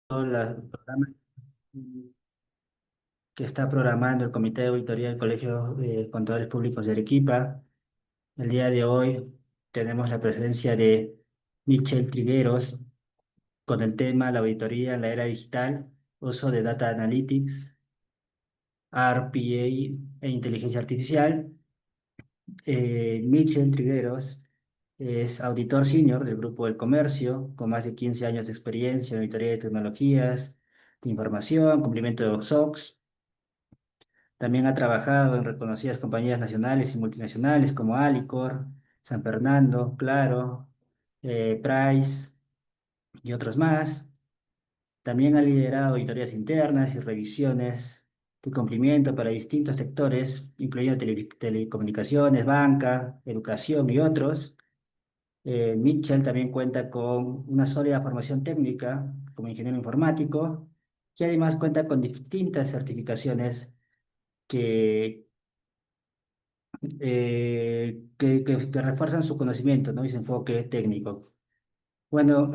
Programa que está programando el Comité de Auditoría del Colegio de Contadores Públicos de Arequipa. El día de hoy tenemos la presencia de Michel Trigueros con el tema La auditoría en la era digital, uso de Data Analytics, RPA e inteligencia artificial. Michel Trigueros es auditor senior del Grupo del Comercio, con más de 15 años de experiencia en auditoría de tecnologías, de información, cumplimiento de SOX. También ha trabajado en reconocidas compañías nacionales y multinacionales como Alicor, San Fernando, Claro, Price y otros más. También ha liderado auditorías internas y revisiones de cumplimiento para distintos sectores, incluyendo telecomunicaciones, banca, educación y otros. Mitchell también cuenta con una sólida formación técnica como ingeniero informático y además cuenta con distintas certificaciones que que refuerzan su conocimiento, ¿no? Y su enfoque técnico. Bueno,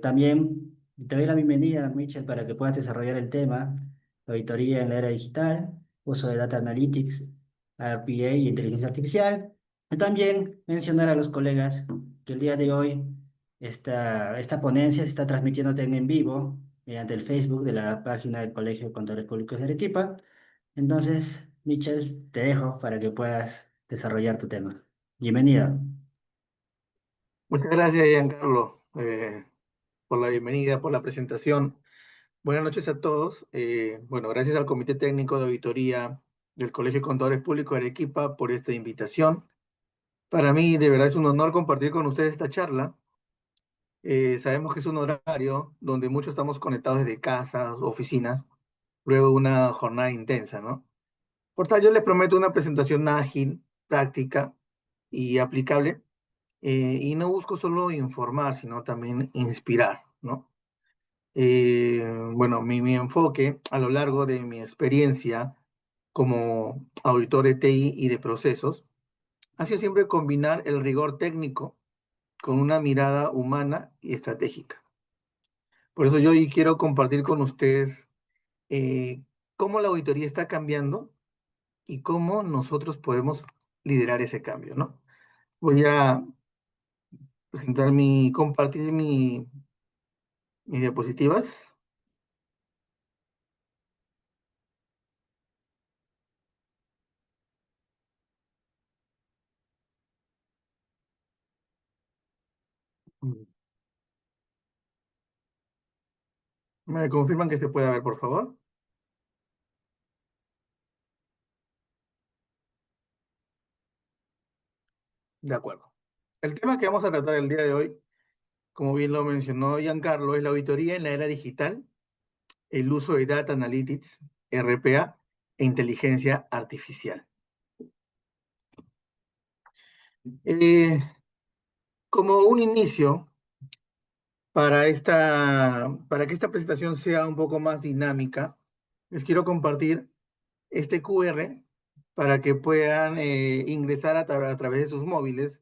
también te doy la bienvenida, Michel, para que puedas desarrollar el tema, auditoría en la era digital, uso de Data Analytics, RPA y inteligencia artificial. Y también mencionar a los colegas que el día de hoy esta ponencia se está transmitiendo en vivo mediante el Facebook de la página del Colegio de Contadores Públicos de Arequipa. Entonces, Michel, te dejo para que puedas desarrollar tu tema. Bienvenido. Muchas gracias, Giancarlo, por la bienvenida, por la presentación. Buenas noches a todos. Bueno, gracias al Comité Técnico de Auditoría del Colegio de Contadores Públicos de Arequipa por esta invitación. Para mí, de verdad, es un honor compartir con ustedes esta charla. Sabemos que es un horario donde muchos estamos conectados desde casas, oficinas, luego de una jornada intensa, ¿no? Por tal, yo les prometo una presentación ágil, práctica y aplicable. Y no busco solo informar, sino también inspirar, ¿no? Bueno, mi enfoque a lo largo de mi experiencia como auditor de TI y de procesos ha sido siempre combinar el rigor técnico con una mirada humana y estratégica. Por eso yo hoy quiero compartir con ustedes eh, cómo la auditoría está cambiando y cómo nosotros podemos liderar ese cambio, ¿no? Voy a compartir mis diapositivas. ¿Me confirman que se pueda ver, por favor? De acuerdo. El tema que vamos a tratar el día de hoy, como bien lo mencionó Giancarlo, es la auditoría en la era digital, el uso de Data Analytics, RPA e inteligencia artificial. Eh, Como un inicio para que esta presentación sea un poco más dinámica, les quiero compartir este QR para que puedan ingresar a través de sus móviles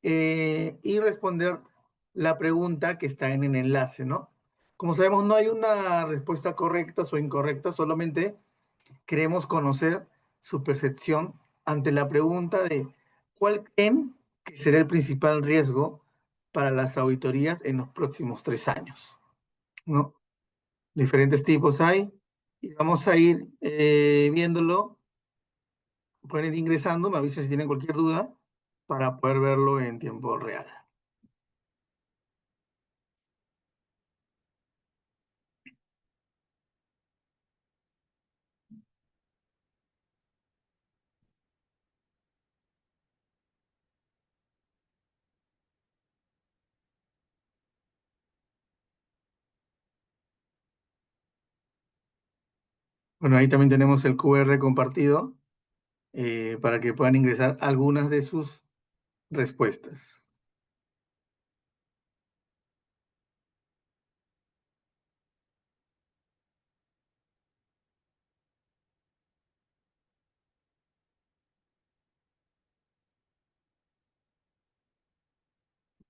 y responder la pregunta que está en el enlace, ¿no? Como sabemos, no hay una respuesta correcta o incorrecta, solamente queremos conocer su percepción ante la pregunta de cuál creen que será el principal riesgo para las auditorías en los próximos 3 años, ¿no? Diferentes tipos hay y vamos a ir viéndolo. Pueden ir ingresando, me avisan si tienen cualquier duda para poder verlo en tiempo real. Bueno, ahí también tenemos el QR compartido para que puedan ingresar algunas de sus respuestas.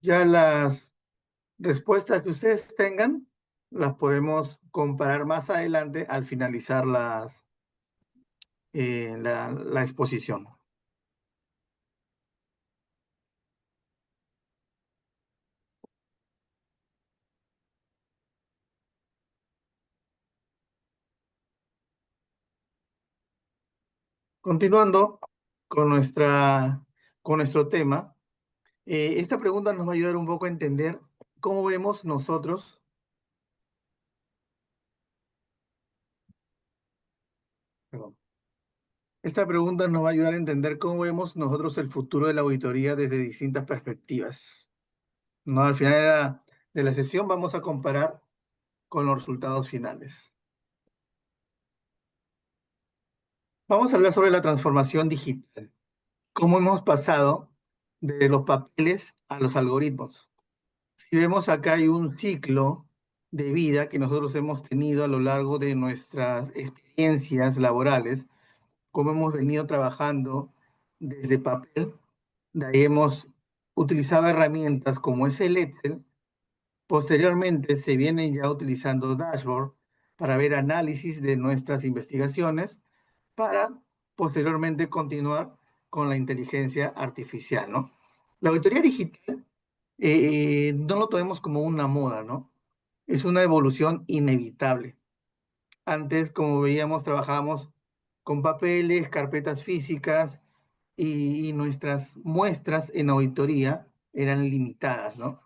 Ya las respuestas que ustedes tengan, las podemos comparar más adelante al finalizar la exposición. Continuando con con nuestro tema, esta pregunta nos va a ayudar un poco a entender cómo vemos nosotros, perdón, esta pregunta nos va a ayudar a entender cómo vemos nosotros el futuro de la auditoría desde distintas perspectivas. ¿No? Al final de la sesión vamos a comparar con los resultados finales. Vamos a hablar sobre la transformación digital, cómo hemos pasado de los papeles a los algoritmos. Si vemos acá hay un ciclo de vida que nosotros hemos tenido a lo largo de nuestras experiencias laborales, cómo hemos venido trabajando desde papel, de ahí hemos utilizado herramientas como es el Excel. Posteriormente se vienen ya utilizando dashboard para ver análisis de nuestras investigaciones para posteriormente continuar con la inteligencia artificial, ¿no? La auditoría digital no lo tomemos como una moda, ¿no? Es una evolución inevitable. Antes, como veíamos, trabajábamos con papeles, carpetas físicas y nuestras muestras en auditoría eran limitadas, ¿no?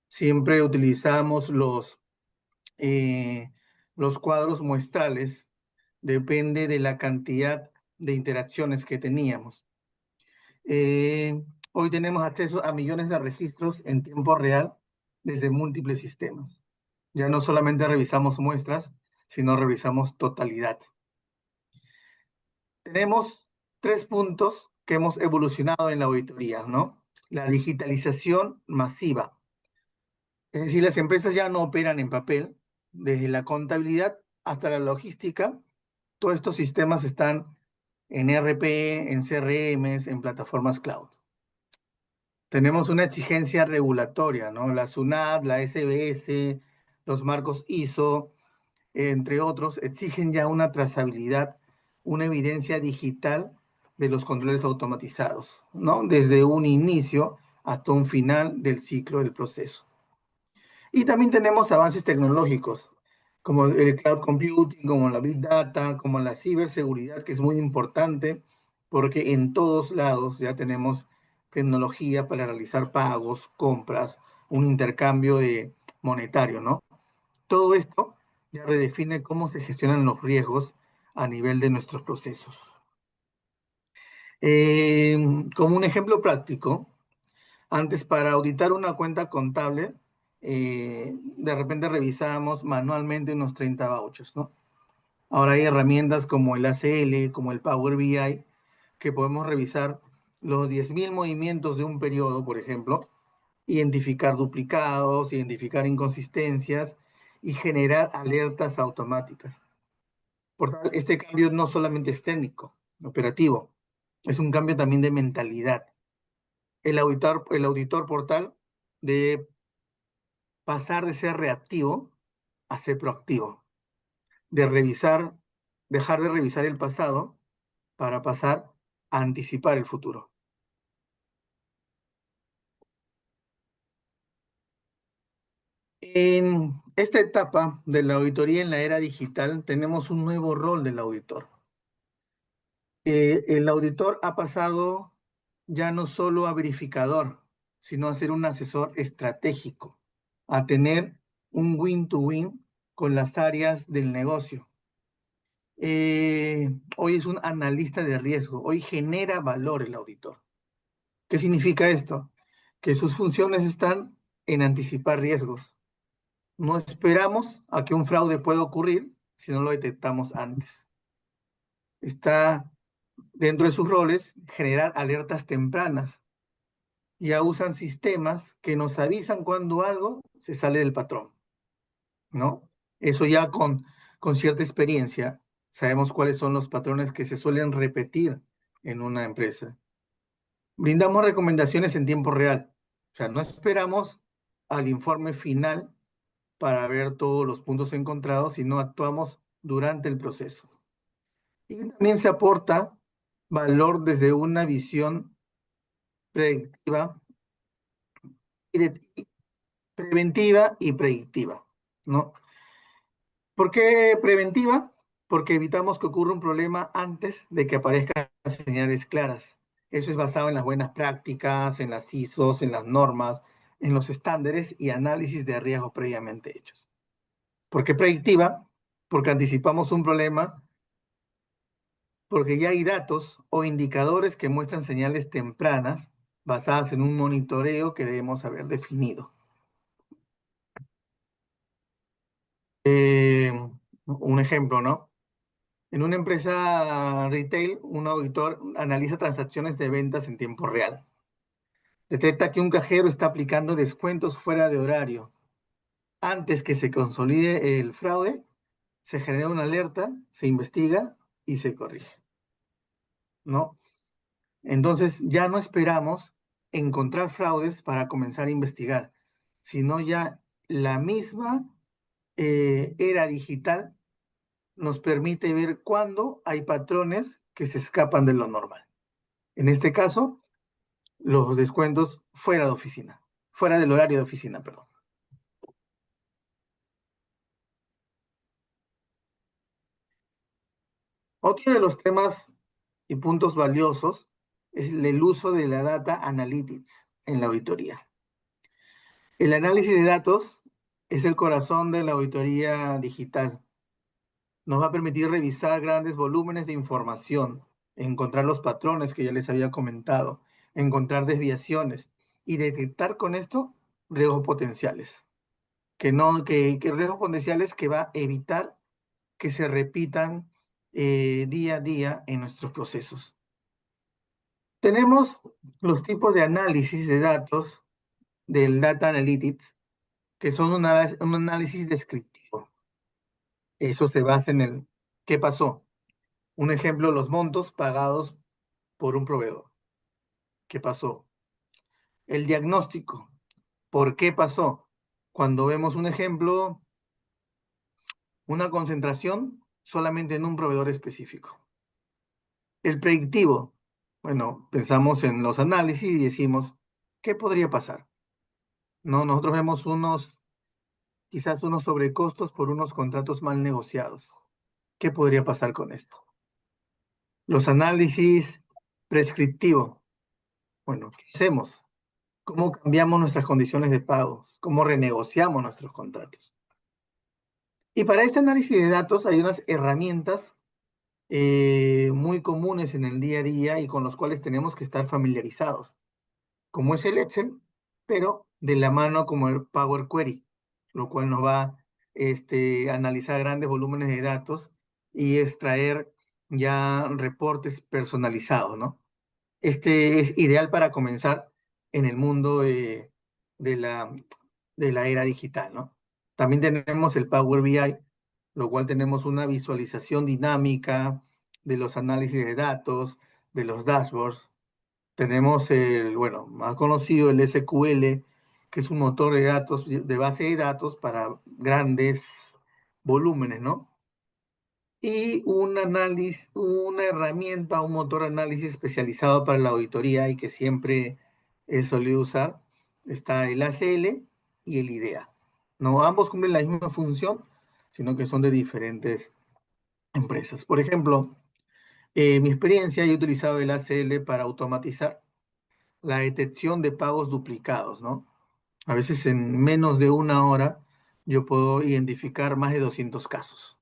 Siempre utilizamos los cuadros muestrales, depende de la cantidad de interacciones que teníamos. Hoy tenemos acceso a millones de registros en tiempo real desde múltiples sistemas. Ya no solamente revisamos muestras, sino revisamos totalidad. Tenemos tres puntos que hemos evolucionado en la auditoría, ¿no? La digitalización masiva. Es decir, las empresas ya no operan en papel, desde la contabilidad hasta la logística. Todos estos sistemas están en ERP, en CRMs, en plataformas cloud. Tenemos una exigencia regulatoria, ¿no? La SUNAT, la SBS, los marcos ISO, entre otros, exigen ya una trazabilidad, una evidencia digital de los controles automatizados, ¿no? Desde un inicio hasta un final del ciclo del proceso. Y también tenemos avances tecnológicos, como el cloud computing, como la big data, como la ciberseguridad, que es muy importante, porque en todos lados ya tenemos tecnología para realizar pagos, compras, un intercambio de monetario, ¿no? Todo esto ya redefine cómo se gestionan los riesgos a nivel de nuestros procesos. Eh, Como un ejemplo práctico, antes, para auditar una cuenta contable, de repente revisábamos manualmente unos 30 vouchers, ¿no? Ahora hay herramientas como el ACL, como el Power BI, que podemos revisar los 10.000 movimientos de un periodo, por ejemplo, identificar duplicados, identificar inconsistencias y generar alertas automáticas. Por tal, este cambio no solamente es técnico, operativo, es un cambio también de mentalidad. El auditor portal de pasar de ser reactivo a ser proactivo, de revisar, dejar de revisar el pasado para pasar a anticipar el futuro. En esta etapa de la auditoría en la era digital tenemos un nuevo rol del auditor. El auditor ha pasado ya no solo a verificador, sino a ser un asesor estratégico, a tener un win-to-win con las áreas del negocio. Hoy es un analista de riesgo, hoy genera valor el auditor. ¿Qué significa esto? Que sus funciones están en anticipar riesgos. No esperamos a que un fraude pueda ocurrir si no lo detectamos antes. Está dentro de sus roles generar alertas tempranas. Ya usan sistemas que nos avisan cuando algo se sale del patrón, ¿no? Eso ya con cierta experiencia sabemos cuáles son los patrones que se suelen repetir en una empresa. Brindamos recomendaciones en tiempo real. O sea, no esperamos al informe final para ver todos los puntos encontrados, sino actuamos durante el proceso. Y también se aporta valor desde una visión predictiva y preventiva y predictiva, ¿no? ¿Por qué preventiva? Porque evitamos que ocurra un problema antes de que aparezcan señales claras. Eso es basado en las buenas prácticas, en las ISOs, en las normas, en los estándares y análisis de riesgos previamente hechos. ¿Por qué predictiva? Porque anticipamos un problema, porque ya hay datos o indicadores que muestran señales tempranas basadas en un monitoreo que debemos haber definido. Eh, un ejemplo, ¿no? En una empresa retail, un auditor analiza transacciones de ventas en tiempo real. Detecta que un cajero está aplicando descuentos fuera de horario. Antes que se consolide el fraude, se genera una alerta, se investiga y se corrige, ¿no? Entonces ya no esperamos encontrar fraudes para comenzar a investigar, sino ya la misma era digital nos permite ver cuándo hay patrones que se escapan de lo normal. En este caso, los descuentos fuera de oficina, fuera del horario de oficina, perdón. Otro de los temas y puntos valiosos es el uso de la data analytics en la auditoría. El análisis de datos es el corazón de la auditoría digital. Nos va a permitir revisar grandes volúmenes de información, encontrar los patrones que ya les había comentado, encontrar desviaciones y detectar con esto riesgos potenciales. Que riesgos potenciales que va a evitar que se repitan día a día en nuestros procesos. Tenemos los tipos de análisis de datos del Data Analytics, que son un análisis descriptivo. Eso se basa en el qué pasó. Un ejemplo, los montos pagados por un proveedor. ¿Qué pasó? El diagnóstico. ¿Por qué pasó? Cuando vemos un ejemplo, una concentración solamente en un proveedor específico. El predictivo. Bueno, pensamos en los análisis y decimos, ¿qué podría pasar? No, nosotros vemos quizás unos sobrecostos por unos contratos mal negociados. ¿Qué podría pasar con esto? Los análisis prescriptivos. Bueno, ¿qué hacemos? ¿Cómo cambiamos nuestras condiciones de pago? ¿Cómo renegociamos nuestros contratos? Y para este análisis de datos hay unas herramientas muy comunes en el día a día y con los cuales tenemos que estar familiarizados, como es el Excel, pero de la mano como el Power Query, lo cual nos va a analizar grandes volúmenes de datos y extraer ya reportes personalizados, ¿no? Este es ideal para comenzar en el mundo de la, de la era digital, ¿no? También tenemos el Power BI, lo cual tenemos una visualización dinámica de los análisis de datos, de los dashboards. Tenemos bueno, más conocido el SQL, que es un motor de datos, de base de datos para grandes volúmenes, ¿no? Y un análisis, una herramienta, un motor de análisis especializado para la auditoría y que siempre he solido usar, está el ACL y el IDEA. No, ambos cumplen la misma función, sino que son de diferentes empresas. Por ejemplo, en mi experiencia, yo he utilizado el ACL para automatizar la detección de pagos duplicados, ¿no? A veces en menos de una hora yo puedo identificar más de 200 casos.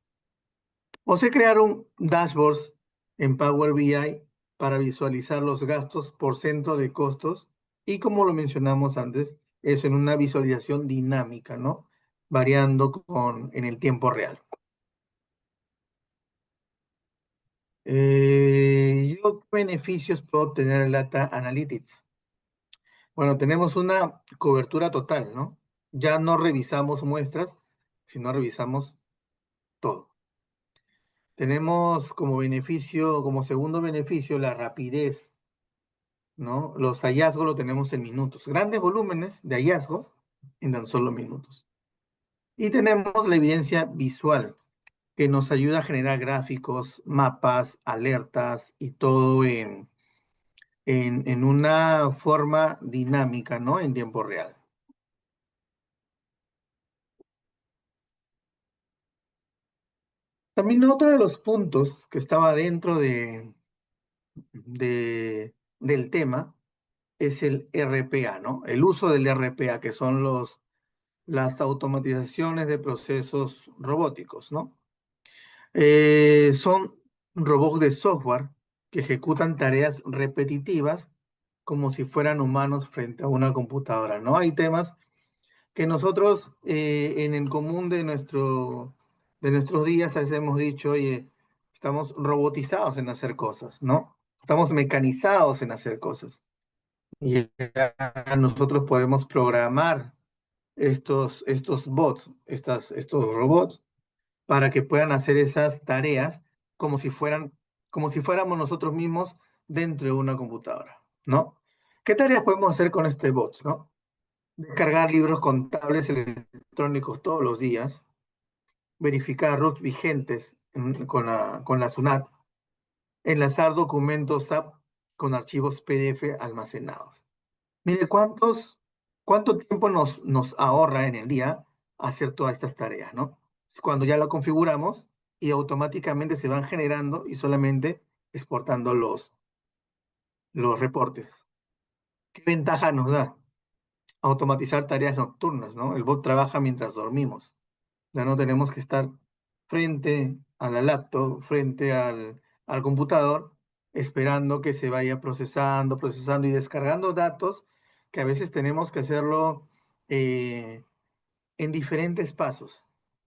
O se crearon dashboards en Power BI para visualizar los gastos por centro de costos y como lo mencionamos antes, es en una visualización dinámica, ¿no? Variando en el tiempo real. ¿Yo qué beneficios puedo obtener en Data Analytics? Bueno, tenemos una cobertura total, ¿no? Ya no revisamos muestras, sino revisamos todo. Tenemos como beneficio, como segundo beneficio, la rapidez, ¿no? Los hallazgos lo tenemos en minutos, grandes volúmenes de hallazgos en tan solo minutos. Y tenemos la evidencia visual, que nos ayuda a generar gráficos, mapas, alertas y todo en una forma dinámica, ¿no? En tiempo real. También otro de los puntos que estaba dentro del tema es el RPA, ¿no? El uso del RPA, que son las automatizaciones de procesos robóticos, ¿no? Son robots de software que ejecutan tareas repetitivas como si fueran humanos frente a una computadora, ¿no? Hay temas que nosotros en el común de nuestros días a veces hemos dicho, oye, estamos robotizados en hacer cosas, ¿no? Estamos mecanizados en hacer cosas. Y ya nosotros podemos programar estos bots, estos robots, para que puedan hacer esas tareas como si como si fuéramos nosotros mismos dentro de una computadora, ¿no? ¿Qué tareas podemos hacer con este bot, no? Descargar libros contables electrónicos todos los días, verificar RUTs vigentes con la SUNAT, enlazar documentos SAP con archivos PDF almacenados. Mire, ¿cuánto tiempo nos ahorra en el día hacer todas estas tareas, ¿no? Es cuando ya lo configuramos y automáticamente se van generando y solamente exportando los reportes. ¿Qué ventaja nos da? Automatizar tareas nocturnas, ¿no? El bot trabaja mientras dormimos. Ya no tenemos que estar frente a la laptop, frente al computador, esperando que se vaya procesando y descargando datos que a veces tenemos que hacerlo eh, en diferentes pasos.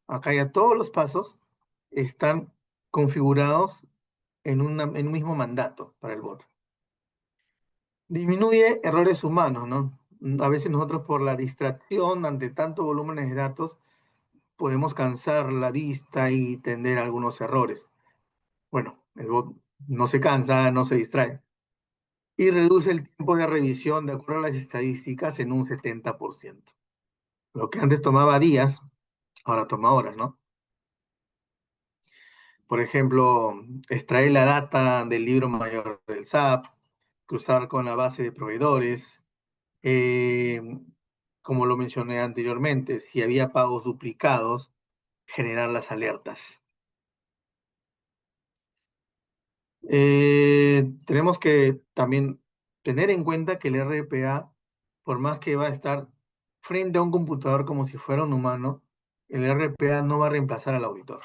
Acá ya todos los pasos están configurados en un mismo mandato para el bot. Disminuye errores humanos, ¿no? A veces nosotros por la distracción ante tanto volumen de datos podemos cansar la vista y tender a algunos errores. Bueno, el bot no se cansa, no se distrae. Y reduce el tiempo de revisión, de acuerdo a las estadísticas, en un 70%. Lo que antes tomaba días, ahora toma horas, ¿no? Por ejemplo, extraer la data del libro mayor del SAP, cruzar con la base de proveedores, eh, como lo mencioné anteriormente, si había pagos duplicados, generar las alertas. Tenemos que también tener en cuenta que el RPA, por más que va a estar frente a un computador como si fuera un humano, el RPA no va a reemplazar al auditor.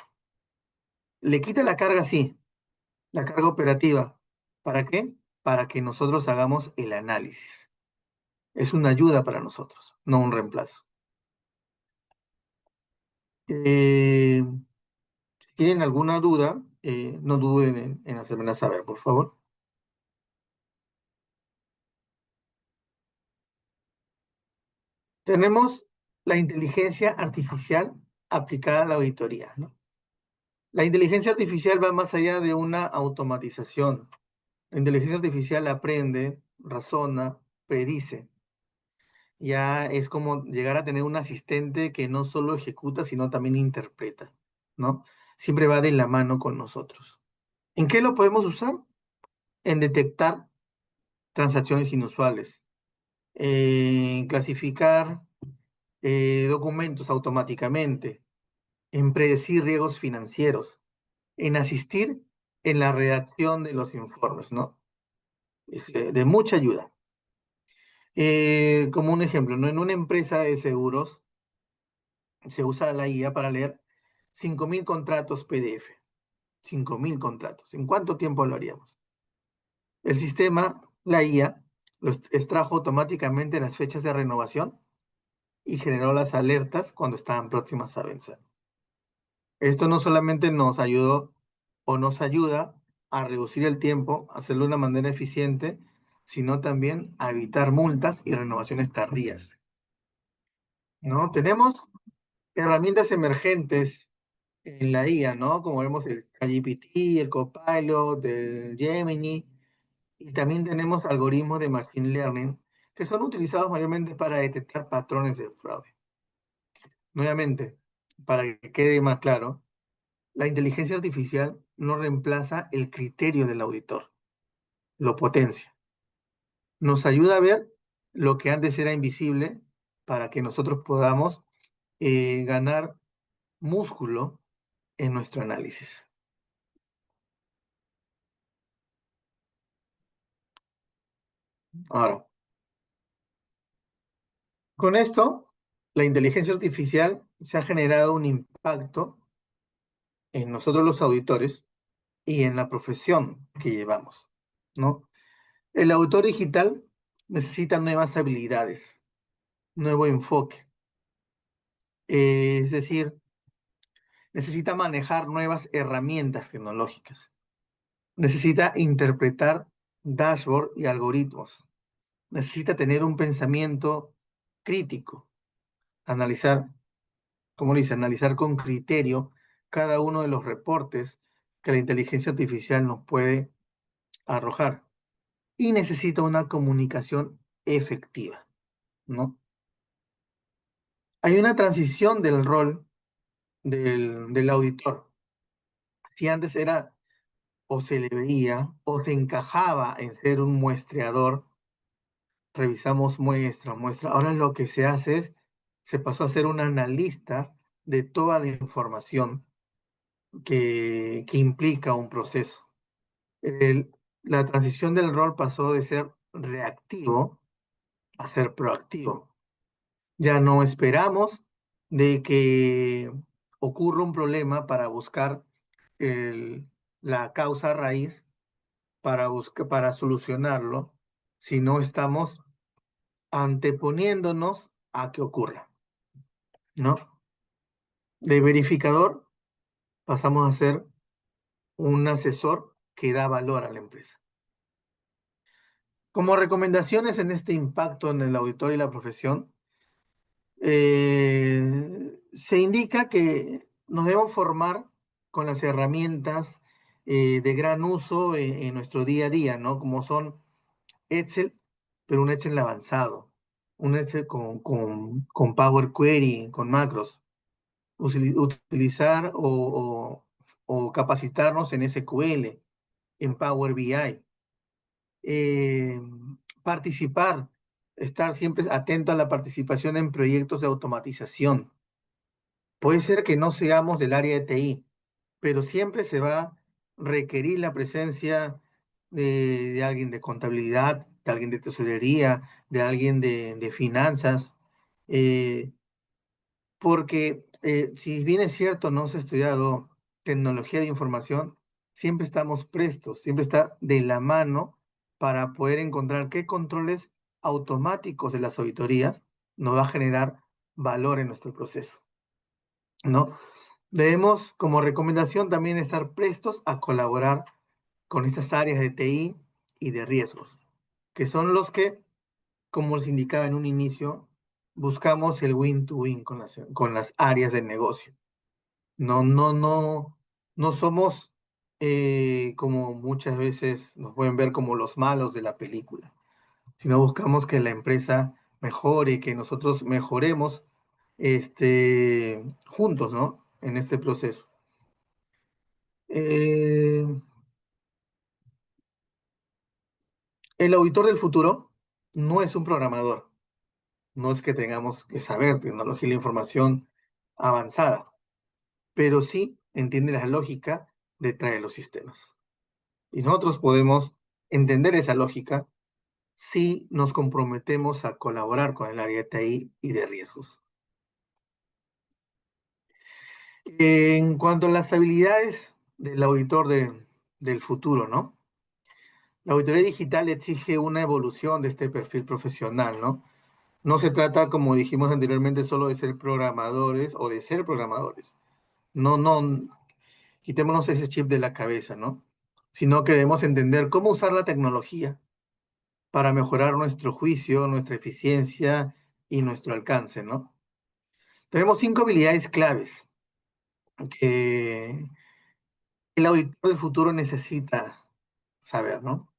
Le quita la carga, sí, la carga operativa. ¿Para qué? Para que nosotros hagamos el análisis. Es una ayuda para nosotros, no un reemplazo. Si tienen alguna duda, no duden en hacérmela saber, por favor. Tenemos la inteligencia artificial aplicada a la auditoría, ¿no? La inteligencia artificial va más allá de una automatización. La inteligencia artificial aprende, razona, predice. Ya es como llegar a tener un asistente que no solo ejecuta, sino también interpreta, ¿no? Siempre va de la mano con nosotros. ¿En qué lo podemos usar? En detectar transacciones inusuales, en clasificar documentos automáticamente, en predecir riesgos financieros, en asistir en la redacción de los informes, ¿no? Es de mucha ayuda. Como un ejemplo, ¿no? En una empresa de seguros se usa la IA para leer 5.000 contratos PDF. 5.000 contratos. ¿En cuánto tiempo lo haríamos? El sistema, la IA, los extrajo automáticamente las fechas de renovación y generó las alertas cuando estaban próximas a vencer. Esto no solamente nos ayudó o nos ayuda a reducir el tiempo, a hacerlo de una manera eficiente, sino también a evitar multas y renovaciones tardías, ¿no? Tenemos herramientas emergentes en la IA, ¿no? Como vemos el ChatGPT, el Copilot, el Gemini, y también tenemos algoritmos de Machine Learning que son utilizados mayormente para detectar patrones de fraude. Nuevamente, para que quede más claro, la inteligencia artificial no reemplaza el criterio del auditor, lo potencia. Nos ayuda a ver lo que antes era invisible para que nosotros podamos ganar músculo en nuestro análisis. Ahora, con esto, la inteligencia artificial se ha generado un impacto en nosotros los auditores y en la profesión que llevamos, ¿no? El auditor digital necesita nuevas habilidades, nuevo enfoque, es decir, necesita manejar nuevas herramientas tecnológicas, necesita interpretar dashboard y algoritmos, necesita tener un pensamiento crítico, analizar, como dice, analizar con criterio cada uno de los reportes que la inteligencia artificial nos puede arrojar y necesita una comunicación efectiva, ¿no? Hay una transición del rol del auditor. Si antes era o se le veía o se encajaba en ser un muestreador, revisamos muestra, muestra. Ahora lo que se hace es, se pasó a ser un analista de toda la información que implica un proceso. El- la transición del rol pasó de ser reactivo a ser proactivo. Ya no esperamos de que ocurra un problema para buscar la causa raíz, para solucionarlo, sino estamos anteponiéndonos a que ocurra, ¿no? De verificador pasamos a ser un asesor que da valor a la empresa. Como recomendaciones en este impacto en el auditor y la profesión, se indica que nos debemos formar con las herramientas de gran uso en nuestro día a día, ¿no? Como son Excel, pero un Excel avanzado, un Excel con Power Query, con macros, utilizar o capacitarnos en SQL, en Power BI, eh, participar, estar siempre atento a la participación en proyectos de automatización. Puede ser que no seamos del área de TI, pero siempre se va a requerir la presencia de alguien de contabilidad, de alguien de tesorería, de alguien de finanzas, eh, porque si bien es cierto, no se ha estudiado tecnología de información, siempre estamos prestos, siempre está de la mano para poder encontrar qué controles automáticos de las auditorías nos va a generar valor en nuestro proceso, ¿no? Debemos, como recomendación, también estar prestos a colaborar con estas áreas de TI y de riesgos, que son los que, como les indicaba en un inicio, buscamos el win-to-win con las áreas del negocio. No somos como muchas veces nos pueden ver como los malos de la película, sino buscamos que la empresa mejore, que nosotros mejoremos juntos, ¿no? En este proceso. Eh, el auditor del futuro no es un programador, no es que tengamos que saber tecnología y la información avanzada, pero sí entiende la lógica detrás de los sistemas. Y nosotros podemos entender esa lógica si nos comprometemos a colaborar con el área de TI y de riesgos. En cuanto a las habilidades del auditor del futuro, ¿no? La auditoría digital exige una evolución de este perfil profesional, ¿no? No se trata, como dijimos anteriormente, solo de ser programadores o de ser programadores. No, quitémonos ese chip de la cabeza, ¿no? Sino que debemos entender cómo usar la tecnología para mejorar nuestro juicio, nuestra eficiencia y nuestro alcance, ¿no? Tenemos 5 habilidades claves que el auditor del futuro necesita saber, ¿no?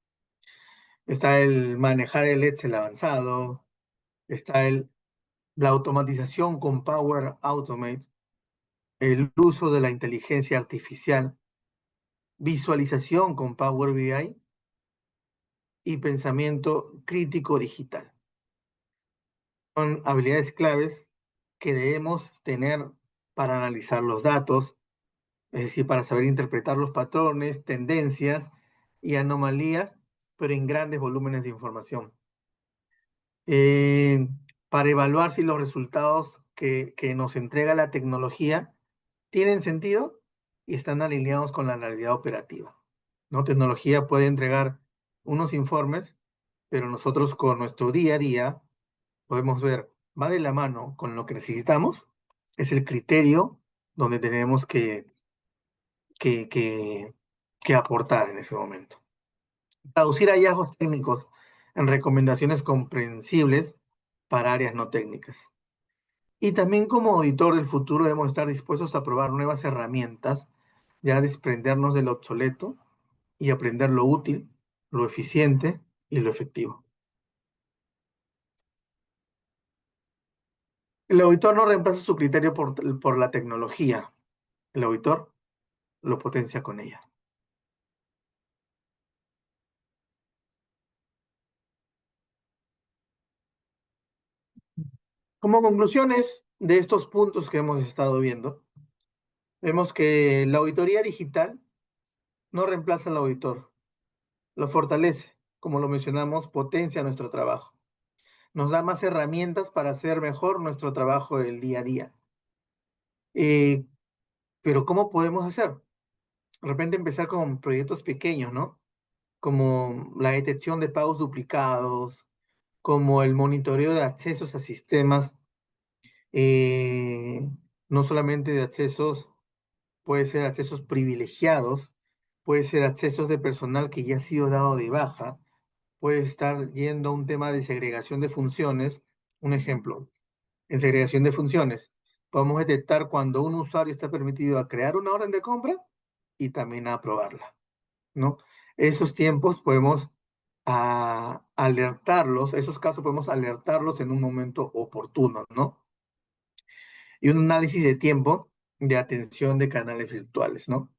Está el manejar el Excel avanzado, está la automatización con Power Automate, el uso de la inteligencia artificial, visualización con Power BI y pensamiento crítico digital. Son habilidades claves que debemos tener para analizar los datos, es decir, para saber interpretar los patrones, tendencias y anomalías, pero en grandes volúmenes de información. Eh, para evaluar si los resultados que nos entrega la tecnología tienen sentido y están alineados con la realidad operativa. ¿No? Tecnología puede entregar unos informes, pero nosotros con nuestro día a día podemos ver, va de la mano con lo que necesitamos, es el criterio donde tenemos que, que, que aportar en ese momento. Traducir hallazgos técnicos en recomendaciones comprensibles para áreas no técnicas. Y también como auditor del futuro debemos estar dispuestos a probar nuevas herramientas, ya desprendernos de lo obsoleto y aprender lo útil, lo eficiente y lo efectivo. El auditor no reemplaza su criterio por la tecnología. El auditor lo potencia con ella. Como conclusiones de estos puntos que hemos estado viendo, vemos que la auditoría digital no reemplaza al auditor, lo fortalece, como lo mencionamos, potencia nuestro trabajo. Nos da más herramientas para hacer mejor nuestro trabajo del día a día. Eh, pero ¿cómo podemos hacer? De repente empezar con proyectos pequeños, ¿no? Como la detección de pagos duplicados, como el monitoreo de accesos a sistemas, eh, no solamente de accesos, puede ser accesos privilegiados, puede ser accesos de personal que ya ha sido dado de baja, puede estar yendo a un tema de segregación de funciones. Un ejemplo, en segregación de funciones, podemos detectar cuando un usuario está permitido a crear una orden de compra y también a aprobarla, ¿no? Esos tiempos podemos alertarlos, esos casos podemos alertarlos en un momento oportuno, ¿no? Y un análisis de tiempo de atención de canales virtuales, ¿no?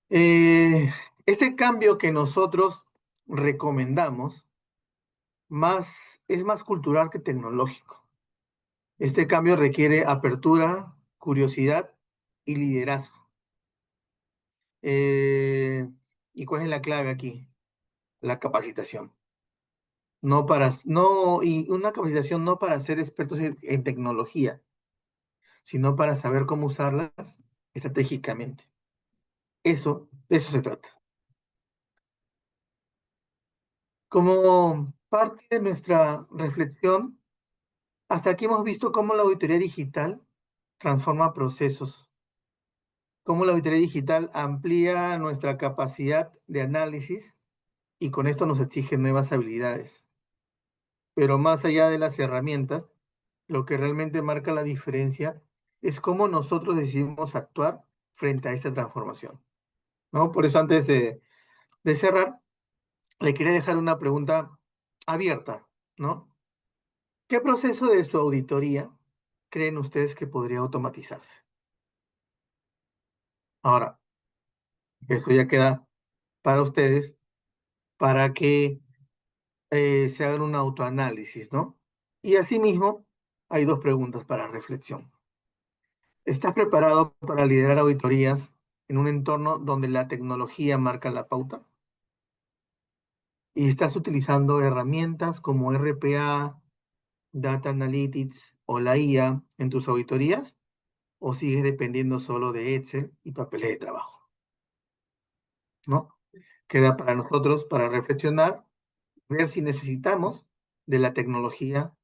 Eh, este cambio que nosotros recomendamos es más cultural que tecnológico. Este cambio requiere apertura, curiosidad y liderazgo. Eh, ¿Y cuál es la clave aquí? La capacitación. Y una capacitación no para ser expertos en tecnología, sino para saber cómo usarlas estratégicamente. De eso se trata. Como parte de nuestra reflexión, hasta aquí hemos visto cómo la auditoría digital transforma procesos, cómo la auditoría digital amplía nuestra capacidad de análisis y con esto nos exige nuevas habilidades. Pero más allá de las herramientas, lo que realmente marca la diferencia es cómo nosotros decidimos actuar frente a esta transformación, ¿no? Por eso antes de cerrar, le quería dejar una pregunta abierta, ¿no? ¿Qué proceso de su auditoría creen ustedes que podría automatizarse? Ahora, esto ya queda para ustedes, para que se hagan un autoanálisis, ¿no? Y asimismo, hay dos preguntas para reflexión. ¿Estás preparado para liderar auditorías en un entorno donde la tecnología marca la pauta? ¿Y estás utilizando herramientas como RPA, Data Analytics o la IA en tus auditorías? ¿O sigues dependiendo solo de Excel y papeles de trabajo? ¿No? Queda para nosotros, para reflexionar, ver si necesitamos de la tecnología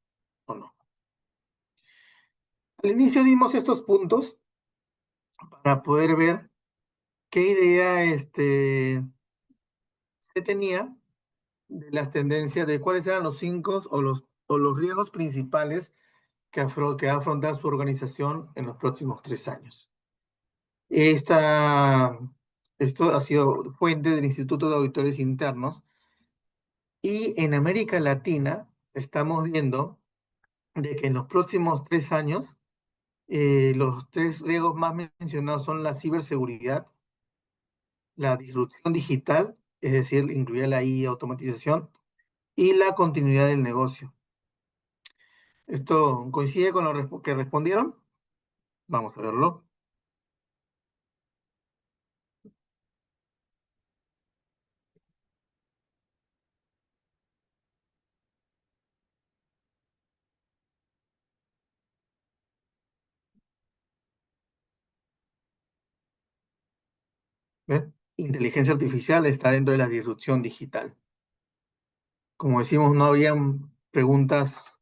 o no. Al inicio dimos estos puntos para poder ver qué idea se tenía de las tendencias, de cuáles eran los cinco o los riesgos principales que va a afrontar su organización en los próximos 3 años. Esta, Esto ha sido fuente del Instituto de Auditores Internos y en América Latina estamos viendo de que en los próximos 3 años Los tres riesgos más mencionados son la ciberseguridad, la disrupción digital, es decir, incluye la IA, automatización, y la continuidad del negocio. ¿Esto coincide con lo que respondieron? Vamos a verlo. ¿Ve? Inteligencia artificial está dentro de la disrupción digital. Como decimos, no habrían preguntas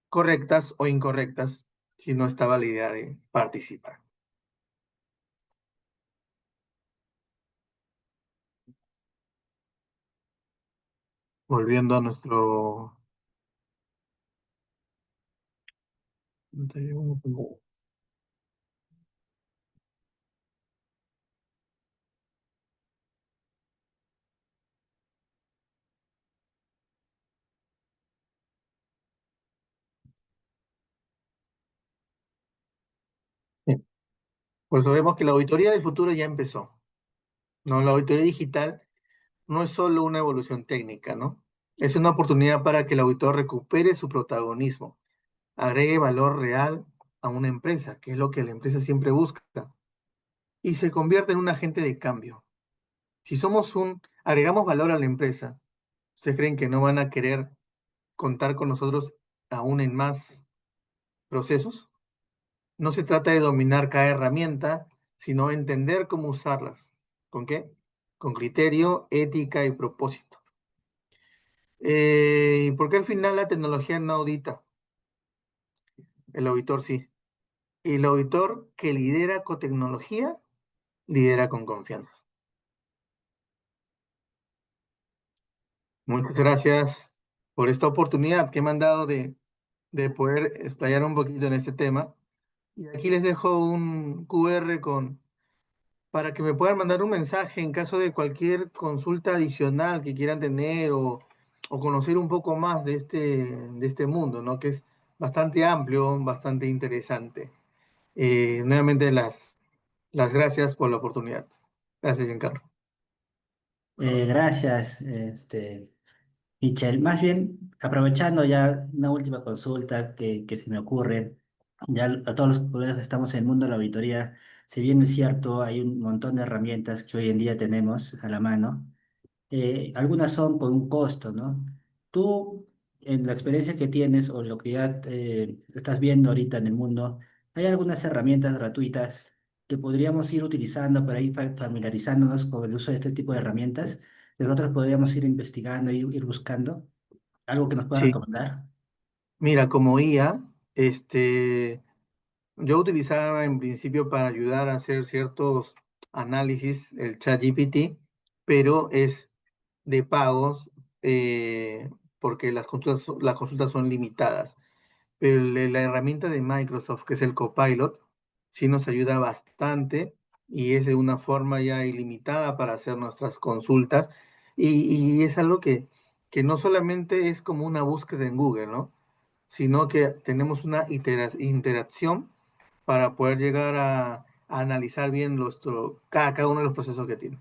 correctas o incorrectas si no estaba la idea de participar. Volviendo a nuestro... Pues sabemos que la auditoría del futuro ya empezó, ¿no? La auditoría digital no es solo una evolución técnica, ¿no? Es una oportunidad para que el auditor recupere su protagonismo, agregue valor real a una empresa, que es lo que la empresa siempre busca, y se convierta en un agente de cambio. Si agregamos valor a la empresa, ¿ustedes creen que no van a querer contar con nosotros aún en más procesos? No se trata de dominar cada herramienta, sino entender cómo usarlas. ¿Con qué? Con criterio, ética y propósito. ¿Y por qué al final la tecnología no audita? El auditor sí. El auditor que lidera con tecnología, lidera con confianza. Muchas gracias por esta oportunidad que me han dado de poder explayar un poquito en este tema. Y aquí les dejo un QR para que me puedan mandar un mensaje en caso de cualquier consulta adicional que quieran tener o conocer un poco más de este mundo, ¿no? Que es bastante amplio, bastante interesante. Nuevamente las gracias por la oportunidad. Gracias, Giancarlo. Gracias, Michelle. Más bien, aprovechando ya una última consulta que se me ocurre, ya a todos los colegas estamos en el mundo de la auditoría, si bien es cierto, hay un montón de herramientas que hoy en día tenemos a la mano, algunas son con un costo, ¿no? Tú, en la experiencia que tienes o lo que ya estás viendo ahorita en el mundo, ¿hay algunas herramientas gratuitas que podríamos ir utilizando para ir familiarizándonos con el uso de este tipo de herramientas? Nosotros podríamos ir investigando y ir buscando algo que nos pueda Sí, recomendar. mira, como IA, yo utilizaba en principio para ayudar a hacer ciertos análisis el ChatGPT, pero es de pagos porque las consultas son limitadas. Pero la herramienta de Microsoft, que es el Copilot, sí nos ayuda bastante y es de una forma ya ilimitada para hacer nuestras consultas. Y es algo que no solamente es como una búsqueda en Google, ¿no? Sino que tenemos una interacción para poder llegar a analizar bien cada uno de los procesos que tiene.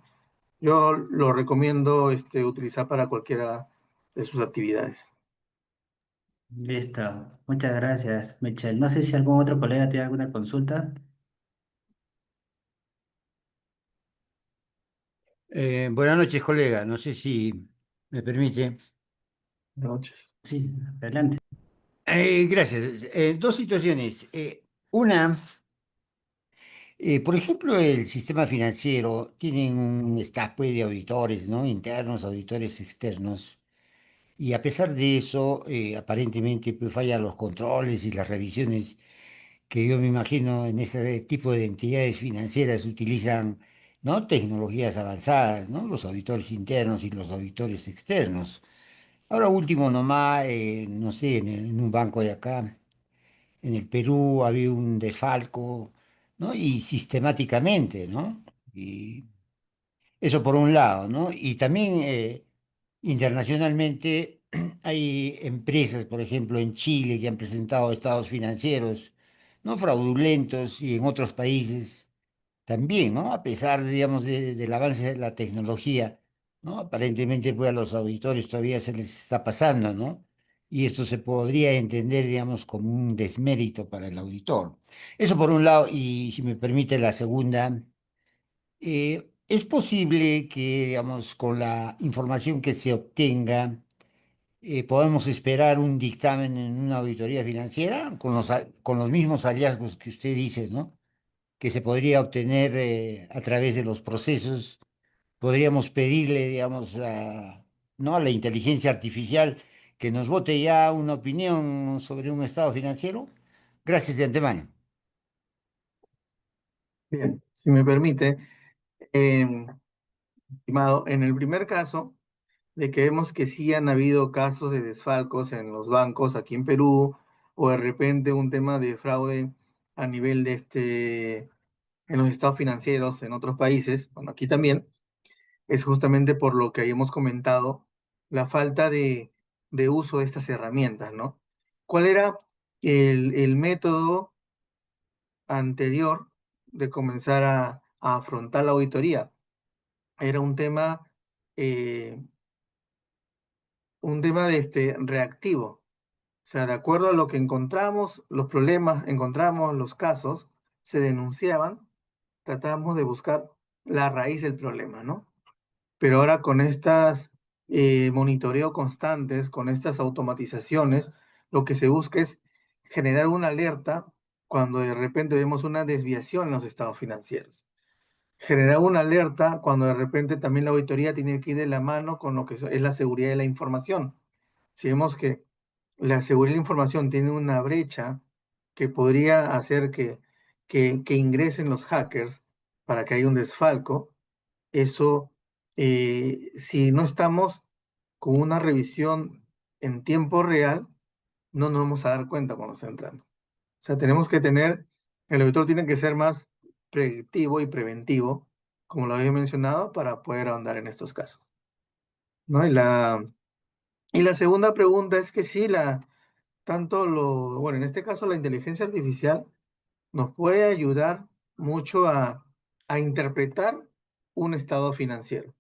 Yo lo recomiendo utilizar para cualquiera de sus actividades. Listo. Muchas gracias, Michelle. No sé si algún otro colega tiene alguna consulta. Buenas noches, colega. No sé si me permite. Buenas noches. Sí, adelante. Gracias. Dos situaciones. Una, por ejemplo, el sistema financiero tiene un staff pues, de auditores, ¿no? Internos, auditores externos. Y a pesar de eso, aparentemente pues, fallan los controles y las revisiones que yo me imagino en este tipo de entidades financieras utilizan, ¿no? Tecnologías avanzadas, ¿no? Los auditores internos y los auditores externos. Ahora último nomás, no sé, en un banco de acá, en el Perú había un desfalco, ¿no? Y sistemáticamente, ¿no? Y eso por un lado, ¿no? Y también internacionalmente hay empresas, por ejemplo, en Chile que han presentado estados financieros, ¿no? Fraudulentos y en otros países también, ¿no? A pesar, digamos, del avance de la tecnología, ¿no? Aparentemente, pues a los auditores todavía se les está pasando, ¿no? Y esto se podría entender, digamos, como un desmérito para el auditor. Eso por un lado, y si me permite la segunda, es posible que, digamos, con la información que se obtenga, podemos esperar un dictamen en una auditoría financiera con los mismos hallazgos que usted dice, ¿no? Que se podría obtener a través de los procesos. Podríamos pedirle, digamos, ¿no? A la inteligencia artificial que nos vote ya una opinión sobre un estado financiero. Gracias de antemano. Bien, si me permite, em, estimado, en el primer caso, de que vemos que sí han habido casos de desfalcos en los bancos aquí en Perú, o de repente un tema de fraude a nivel de en los estados financieros en otros países, bueno, aquí también, es justamente por lo que hemos comentado, la falta de uso de estas herramientas, ¿no? ¿Cuál era el método anterior de comenzar a afrontar la auditoría? Era eh, un tema de reactivo. O sea, de acuerdo a lo que encontramos, los problemas, encontramos los casos, se denunciaban, tratábamos de buscar la raíz del problema, ¿no? Pero ahora con estas monitoreo constantes, con estas automatizaciones, lo que se busca es generar una alerta cuando de repente vemos una desviación en los estados financieros. Generar una alerta cuando de repente también la auditoría tiene que ir de la mano con lo que es la seguridad de la información. Si vemos que la seguridad de la información tiene una brecha que podría hacer que ingresen los hackers para que haya un desfalco, eso, si no estamos con una revisión en tiempo real, no nos vamos a dar cuenta cuando está entrando. O sea, tenemos que tener, el auditor tiene que ser más predictivo y preventivo, como lo había mencionado, para poder ahondar en estos casos, ¿no? Y la segunda pregunta es que sí, bueno, en este caso la inteligencia artificial nos puede ayudar mucho a interpretar un estado financiero.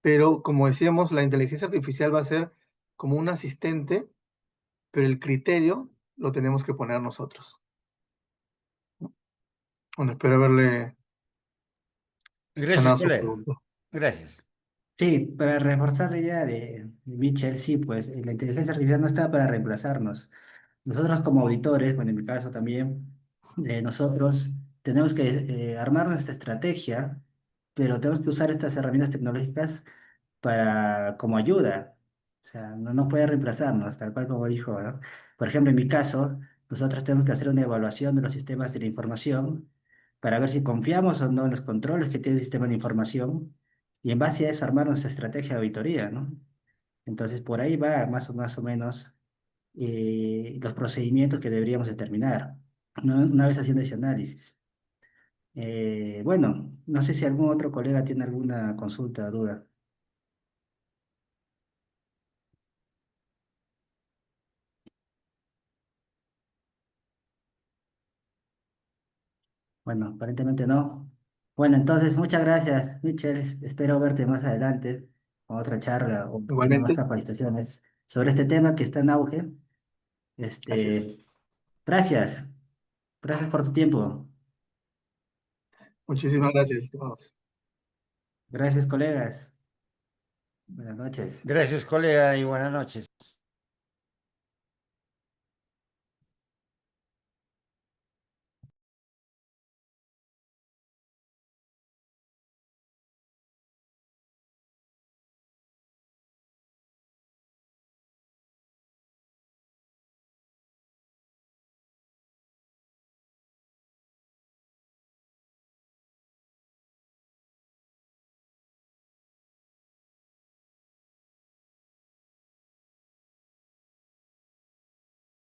Pero como decíamos, la inteligencia artificial va a ser como un asistente, pero el criterio lo tenemos que poner nosotros. Bueno, espero haberle Gracias, subsanado su colega. pregunta. Gracias. Sí, para reforzar la idea de Mitchell, sí, pues la inteligencia artificial no está para reemplazarnos. Nosotros como auditores, bueno, en mi caso también, nosotros tenemos que armar nuestra estrategia, pero tenemos que usar estas herramientas tecnológicas para, como ayuda. O sea, no puede reemplazarnos, tal cual como dijo, ¿no? Por ejemplo, en mi caso, nosotros tenemos que hacer una evaluación de los sistemas de la información para ver si confiamos o no en los controles que tiene el sistema de información y en base a eso armar nuestra estrategia de auditoría, ¿no? Entonces, por ahí va más o menos los procedimientos que deberíamos determinar, ¿no? Una vez haciendo ese análisis. Bueno, no sé si algún otro colega tiene alguna consulta o duda. Bueno, aparentemente no. Bueno, entonces muchas gracias, Michelle. Espero verte más adelante con otra charla o teniendo más Igualmente, capacitaciones sobre este tema que está en auge. gracias. Este, gracias, gracias por tu tiempo. Muchísimas gracias, estimados. Gracias, colegas. Buenas noches. Gracias, colega, y buenas noches.